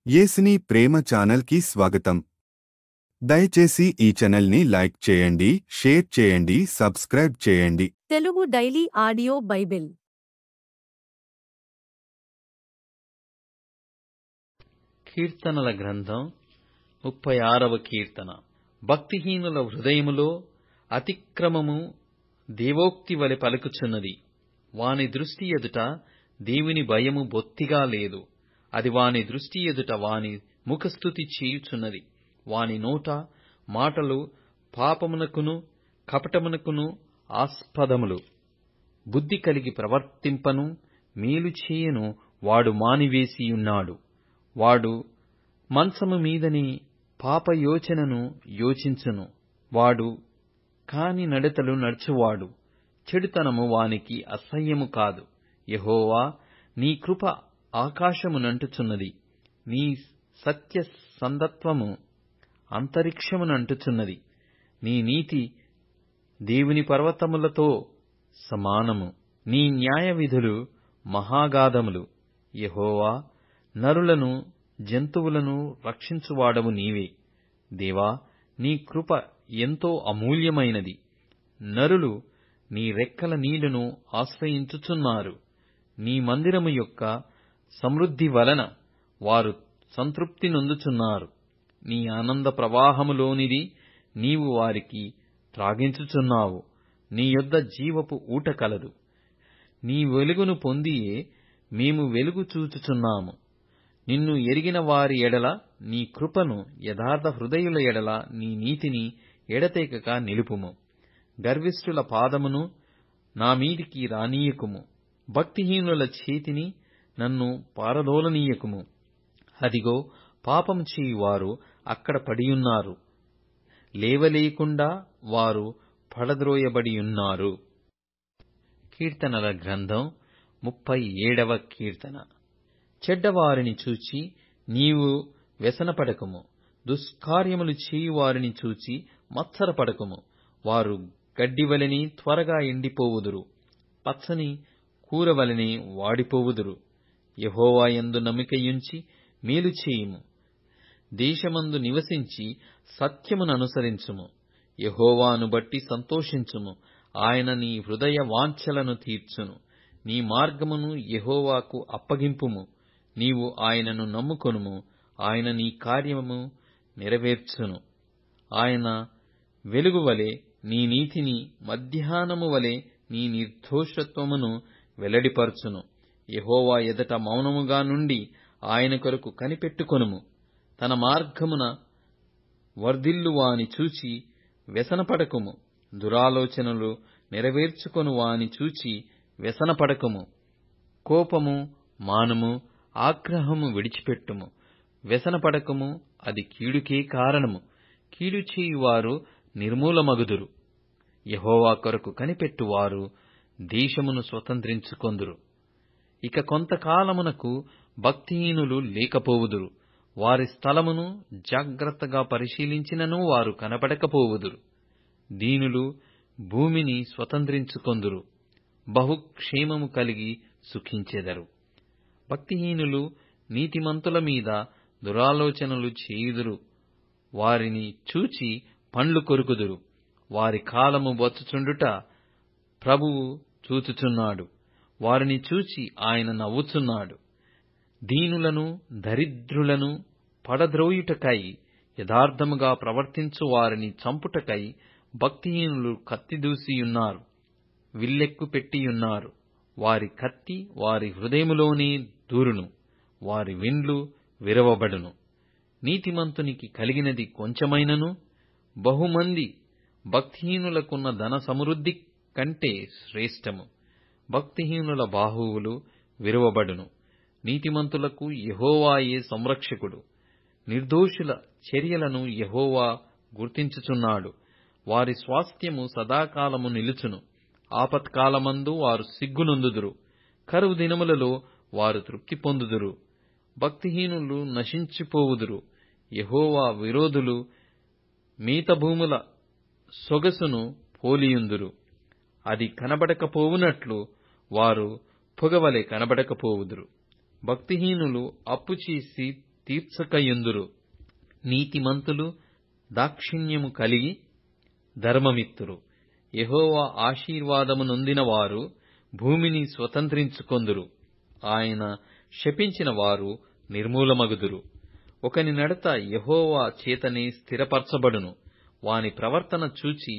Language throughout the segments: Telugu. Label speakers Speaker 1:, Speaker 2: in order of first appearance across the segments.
Speaker 1: యేసుని ప్రేమ ఛానల్ కి స్వాగతం. దయచేసి ఈ ఛానల్ ని లైక్ చేయండి, షేర్ చేయండి, సబ్స్క్రైబ్ చేయండి.
Speaker 2: తెలుగు డైలీ ఆడియో బైబిల్
Speaker 3: కీర్తనల గ్రంథం 36వ కీర్తన. భక్తిహీనుల హృదయములో అతిక్రమము దేవోక్తి వలె పలుకుచున్నది. వాని దృష్టి ఎదుట దేవుని భయము బొత్తిగా లేదు. అది వాని దృష్టి ఎదుట వాని ముఖస్థుతి చేయుచున్నది. వాని నోట మాటలు పాపమునకును కపటమునకును ఆస్పదములు. బుద్ధి కలిగి ప్రవర్తింపను మేలు చేయను వాడు మానివేసియున్నాడు. వాడు మంచము మీదని పాపయోచనను యోచించును. వాడు కాని నడతలు నడుచువాడు. చెడుతనము వానికి అసహ్యము కాదు. యెహోవా, నీ కృప ఆకాశమునంటుచున్నది. నీ సత్య సందత్వము అంతరిక్షమునంటుచున్నది. నీ నీతి దేవుని పర్వతములతో సమానము. నీ న్యాయ విధులు మహాగాధములు. యెహోవా, నరులను జంతువులను రక్షించువాడవు నీవే. దేవా, నీ కృప ఎంతో అమూల్యమైనది. నరులు నీ రెక్కల నీడను ఆశ్రయించుచున్నారు. నీ మందిరము యొక్క సమృద్ధి వలన వారు సంతృప్తి నొందుచున్నారు. నీ ఆనంద ప్రవాహములోనిది నీవు వారికి త్రాగించుచున్నావు. నీ యొద్ద జీవపు ఊట కలదు. నీ వెలుగును పొందియే మేము వెలుగు చూచుచున్నాము. నిన్ను ఎరిగిన వారి ఎడల నీ కృపను, యథార్థ హృదయుల ఎడల నీ నీతిని ఎడతెగక నిలుపుము. గర్విష్ఠుల పాదమును నా మీదికి రానీయకుము. భక్తిహీనుల చేతిని నన్ను పారదోలనీయకుము. అదిగో, పాపము చేయువారు అక్కడ పడియున్నారు. లేవలేకుండా వారు పడద్రోయబడియున్నారు. కీర్తనల గ్రంథం 37వ కీర్తన. చెడ్డవారిని చూచి నీవు వ్యసనపడకుము. దుష్కార్యములు చేయువారిని చూచి మత్సరపడకుము. వారు గడ్డివలెని త్వరగా ఎండిపోవుదురు. పచ్చని కూరవలెని వాడిపోవుదురు. యెహోవా యందు నమ్మికయుంచి మేలు చేయుము. దేశమందు నివసించి సత్యముననుసరించుము. యెహోవాను బట్టి సంతోషించుము. ఆయన నీ హృదయ వాంఛలను తీర్చును. నీ మార్గమును యెహోవాకు అప్పగింపుము. నీవు ఆయనను నమ్ముకొనుము. ఆయన నీ కార్యము నెరవేర్చును. ఆయన వెలుగువలె నీ నీతిని, మధ్యాహ్నము వలె నీ నిర్దోషత్వమును వెల్లడిపరచును. యెహోవా ఎదుట మౌనముగా నుండి ఆయన కొరకు కనిపెట్టుకొనుము. తన మార్గమున వర్ధిల్లువాని చూచి వ్యసనపడకుము. దురాలోచనలు నెరవేర్చుకొను వాని చూచి వ్యసనపడకుము. కోపము మానుము. ఆగ్రహము విడిచిపెట్టుము. వ్యసనపడకము, అది కీడుకే కారణము. కీడు చేయువారు నిర్మూలమగుదురు. యెహోవా కొరకు కనిపెట్టువారు దేశమును స్వతంత్రించుకొందురు. ఇక కొంతకాలమునకు భక్తిహీనులు లేకపోవుదురు. వారి స్థలమును జాగ్రత్తగా పరిశీలించినను వారు కనపడకపోవుదురు. దీనులు భూమిని స్వతంత్రించుకొందురు. బహుక్షేమము కలిగి సుఖించెదరు. భక్తిహీనులు నీతిమంతుల మీద దురాలోచనలు చేయుదురు. వారిని చూచి పండ్లు కొరుకుదురు. వారి కాలము వచ్చుచుండుట ప్రభువు చూచుచున్నాడు. వారిని చూచి ఆయన నవ్వుచున్నాడు. దీనులను దరిద్రులను పడద్రోయుటకై, యథార్థముగా ప్రవర్తించు వారిని చంపుటకై భక్తిహీనులు కత్తిదూసియున్నారు, విల్లెక్కు పెట్టియున్నారు. వారి కత్తి వారి హృదయములోనే దూరును. వారి విండ్లు విరవబడును. నీతిమంతునికి కలిగినది కొంచెమైనను బహుమంది భక్తిహీనులకున్న ధన సమృద్ధి కంటే శ్రేష్టము. భక్తిహీనుల బాహువులు విరవబడును. నీతిమంతులకు యెహోవాయే సంరక్షకుడు. నిర్దోషుల చర్యలను యెహోవా గుర్తించుచున్నాడు. వారి స్వాస్థ్యము సదాకాలము నిలుచును. ఆపత్కాలమందు వారు సిగ్గునొందుదురు. కరువు దినములలో వారు తృప్తి పొందుదురు. భక్తిహీనులు నశించిపోవుదురు. యెహోవా విరోధులు మేతభూముల సొగసును పోలియుందురు. అది కనబడకపోవునట్లు వారు పొగవలె కనబడకపోవుదురు. భక్తిహీనులు అప్పు చేసి తీర్చకయుందురు. నీతిమంతులు దాక్షిణ్యము కలిగి ధర్మమిత్తురు. యెహోవా ఆశీర్వాదము నొందిన వారు భూమిని స్వతంత్రించుకొందురు. ఆయన శపించిన వారు నిర్మూలమగుదురు. ఒకని నడత యెహోవా చేతనే స్థిరపరచబడును. వాని ప్రవర్తన చూచి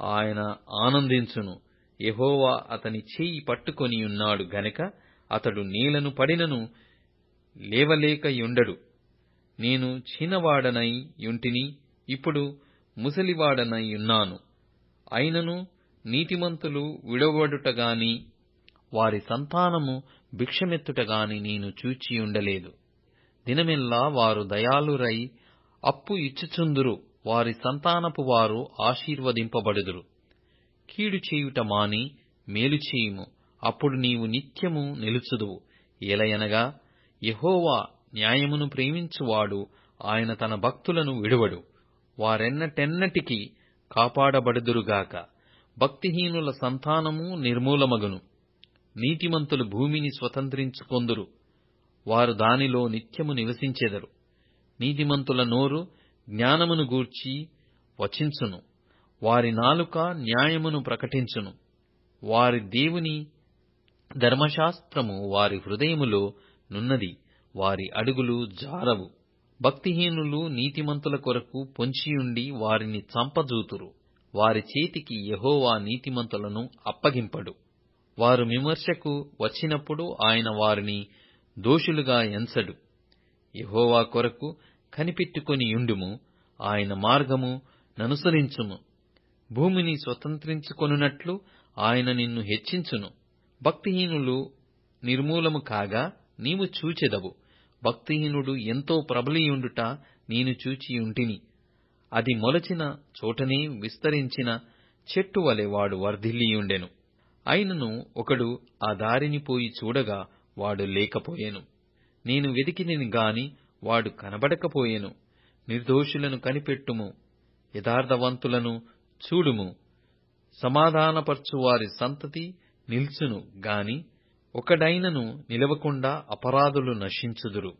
Speaker 3: ఆయన ఆనందించును. యెహోవా అతని చేయి పట్టుకొనియున్నాడు గనక అతడు నేలను పడినను లేవలేకయుండడు. నేను చిన్నవాడనై యుంటిని, ఇప్పుడు ముసలివాడనై యున్నాను. అయినను నీతిమంతులు విడవబడుటగాని వారి సంతానము భిక్షమెత్తుటగాని నేను చూచియుండలేదు. దినమెల్లా వారు దయాళురై అప్పు ఇచ్చుచుందురు. వారి సంతానపు వారు ఆశీర్వదింపబడుదురు. కీడు చేయుట మాని మేలు చేయుము, అప్పుడు నీవు నిత్యము నిలుచుదువు. ఏలయనగా యెహోవా న్యాయమును ప్రేమించువాడు. ఆయన తన భక్తులను విడువడు. వారెన్నటెన్నటికీ కాపాడబడుదురుగాక. భక్తిహీనుల సంతానము నిర్మూలమగును. నీతిమంతులు భూమిని స్వతంత్రించుకొందురు. వారు దానిలో నిత్యము నివసించెదరు. నీతిమంతుల నోరు జ్ఞానమును గూర్చి వచించును. వారి నాలుక న్యాయమును ప్రకటించును. వారి దేవుని ధర్మశాస్త్రము వారి హృదయములో నున్నది. వారి అడుగులు జారవు. భక్తిహీనులు నీతిమంతుల కొరకు పొంచియుండి వారిని చంపజూతురు. వారి చేతికి యెహోవా నీతిమంతులను అప్పగింపడు. వారు విమర్శకు వచ్చినప్పుడు ఆయన వారిని దోషులుగా ఎంచడు. యెహోవా కొరకు కనిపెట్టుకొనియుండుము. ఆయన మార్గము ననుసరించుము. భూమిని స్వతంత్రించుకొనున్నట్లు ఆయన నిన్ను హెచ్చించును. భక్తిహీనులు నిర్మూలము కాగా నీవు చూచెదవు. భక్తిహీనుడు ఎంతో ప్రబలియుండుట నేను చూచియుంటిని. అది మొలచిన చోటనే విస్తరించిన చెట్టు వలె వాడు వర్ధిల్లియుండెను. అయినను ఒకడు ఆ దారిని పోయి చూడగా వాడు లేకపోయెను. నేను వెదికితిని గాని వాడు కనబడకపోయెను. నిర్దోషులను కనిపెట్టుము, యథార్థవంతులను చూడుము. సమాధానపరచువారి సంతతి నిల్చును గాని ఒకడైనను నిలవకుండా అపరాధులు నశించుదురు.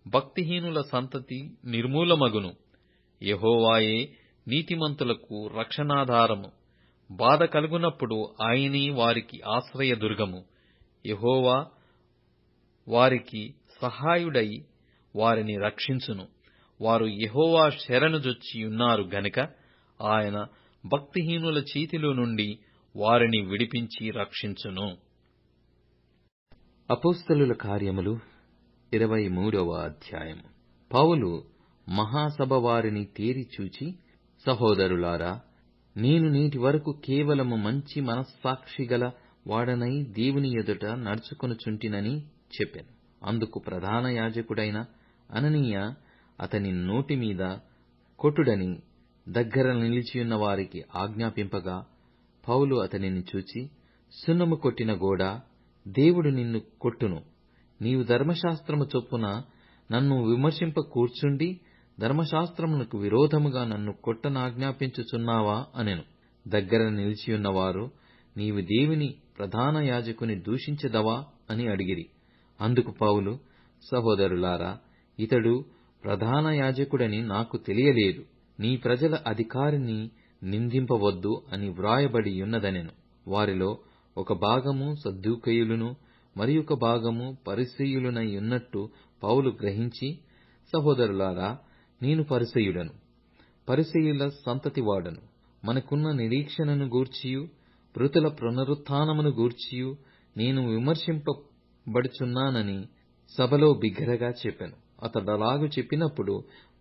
Speaker 3: భక్తిహీనుల సంతతి నిర్మూలమగును. యెహోవాయే నీతిమంతులకు రక్షణాధారము. బాధ కలుగునప్పుడు ఆయనే వారికి ఆశ్రయదుర్గము. యెహోవా వారికి సహాయుడై వారిని రక్షించును. వారు యెహోవా శరణుజొచ్చియున్నారు గనుక ఆయన భక్తిహీనుల చేతిలో నుండి వారిని విడిపించి రక్షించును. అపోస్తలుల కార్యములు 23వ అధ్యాయము. పౌలు మహాసభ వారిని తేరి చూచి, సహోదరులారా, నేను నేటి వరకు కేవలము మంచి మనస్సాక్షిగల వాడనై దేవుని ఎదుట నడుచుకొనుచుంటినని చెప్పెను. అందుకు ప్రధాన యాజకుడైన అననీయ అతని నోటి మీద కొట్టుడని దగ్గర నిలిచియున్న వారికి ఆజ్ఞాపింపగా, పౌలు అతనిని చూచి, సున్నము కొట్టిన గోడా, దేవుడు నిన్ను కొట్టును. నీవు ధర్మశాస్త్రము చొప్పున నన్ను విమర్శింప కూర్చుండి ధర్మశాస్త్రమునకు విరోధముగా నన్ను కొట్టనాజ్ఞాపించుచున్నావా అనెను. దగ్గర నిలిచియున్నవారు, నీవు దేవుని ప్రధాన యాజకుని దూషించెదవా అని అడిగిరి. అందుకు పౌలు, సహోదరులారా, ఇతడు ప్రధాన యాజకుడని నాకు తెలియలేదు. నీ ప్రజల అధికారిని నిందింపవద్దు అని వ్రాయబడి యున్నదనెను. వారిలో ఒక భాగము సద్దూకయులును మరియొక భాగము పరిసయ్యులునై ఉన్నట్టు పౌలు గ్రహించి, సహోదరులారా, నేను పరిసయ్యుడను, పరిసయ్యుల సంతతివాడను. మనకున్న నిరీక్షణను గూర్చియు మృతుల పునరుత్థానమును గూర్చియు నేను విమర్శింపబడుచున్నానని సభలో బిగ్గరగా చెప్పెను. అతడలాగు చెప్పినప్పుడు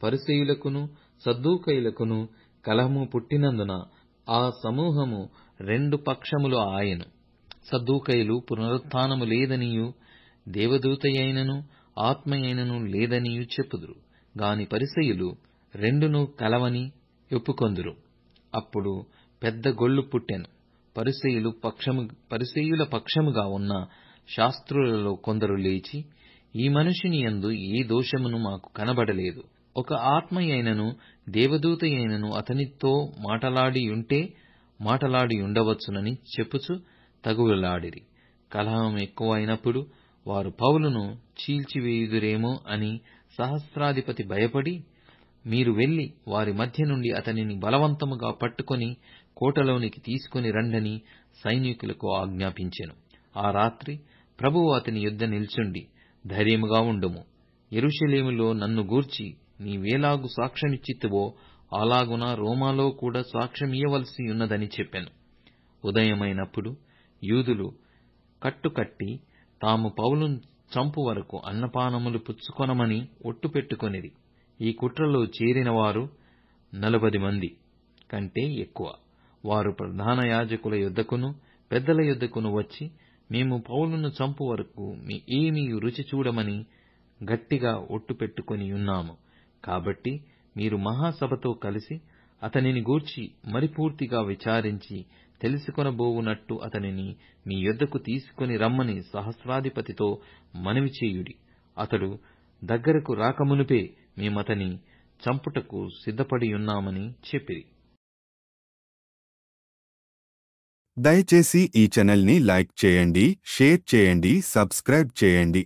Speaker 3: పరిసయ్యులకును సద్దూకయులకును కలహము పుట్టినందున ఆ సమూహము 2 పక్షములు ఆయెను. సద్దూకయులు పునరుత్థానము లేదనియు దేవదూతయైనను ఆత్మయైనను లేదనియు చెప్పుదురు గాని పరిసయ్యులు రెండును కలవని ఒప్పుకొందురు. అప్పుడు పెద్ద గొల్లు పుట్టెను. పరిసయ్యుల పక్షముగా ఉన్న శాస్త్రులలో కొందరు లేచి, ఈ మనుషుని యందు ఏ దోషమును మాకు కనబడలేదు. ఒక ఆత్మయైనను దేవదూతయైనను అతనితో మాటలాడి ఉండవచ్చునని చెప్పుచు తగువలాడిరి. కలహం ఎక్కువైనప్పుడు వారు పౌలును చీల్చివేయుదురేమో అని సహస్రాధిపతి భయపడి, మీరు వెళ్లి వారి మధ్య నుండి అతనిని బలవంతముగా పట్టుకొని కోటలోనికి తీసుకొని రండని సైనికులకు ఆజ్ఞాపించెను. ఆ రాత్రి ప్రభువు అతని యొద్ద నిల్చుండి, ధైర్యముగా ఉండుము, యెరూషలేములో నన్ను గూర్చి నీవేలాగు సాక్ష్యమిచ్చితివో అలాగున రోమాలో కూడా సాక్ష్యమియ్యవలసి ఉన్నదని చెప్పెను. ఉదయమైనప్పుడు యూదులు కట్టుకట్టి తాము పౌలును చంపు వరకు అన్నపానములు పుచ్చుకొనమని ఒట్టు పెట్టుకొనిరి. ఈ కుట్రలో చేరిన వారు 40 మంది కంటే ఎక్కువ. వారు ప్రధాన యాజకుల యొద్దకును పెద్దల యొద్దకును వచ్చి, మేము పౌలును చంపు వరకు ఏమీ రుచి చూడమని గట్టిగా ఒట్టు పెట్టుకొనియున్నాము. కాబట్టి మీరు మహాసభతో కలిసి అతనిని గూర్చి మరిపూర్తిగా విచారించి తెలుసుకొనబోవునట్టు అతనిని మీ యొద్దకు తీసుకొని రమ్మని సహస్రాధిపతితో మనవి చేయుడి. అతడు దగ్గరకు రాకమునుపే మేమతని చంపుటకు సిద్ధపడియున్నామని చెప్పిరి.
Speaker 1: దయచేసి ఈ ఛానల్ని లైక్ చేయండి, షేర్ చేయండి, సబ్స్క్రైబ్ చేయండి.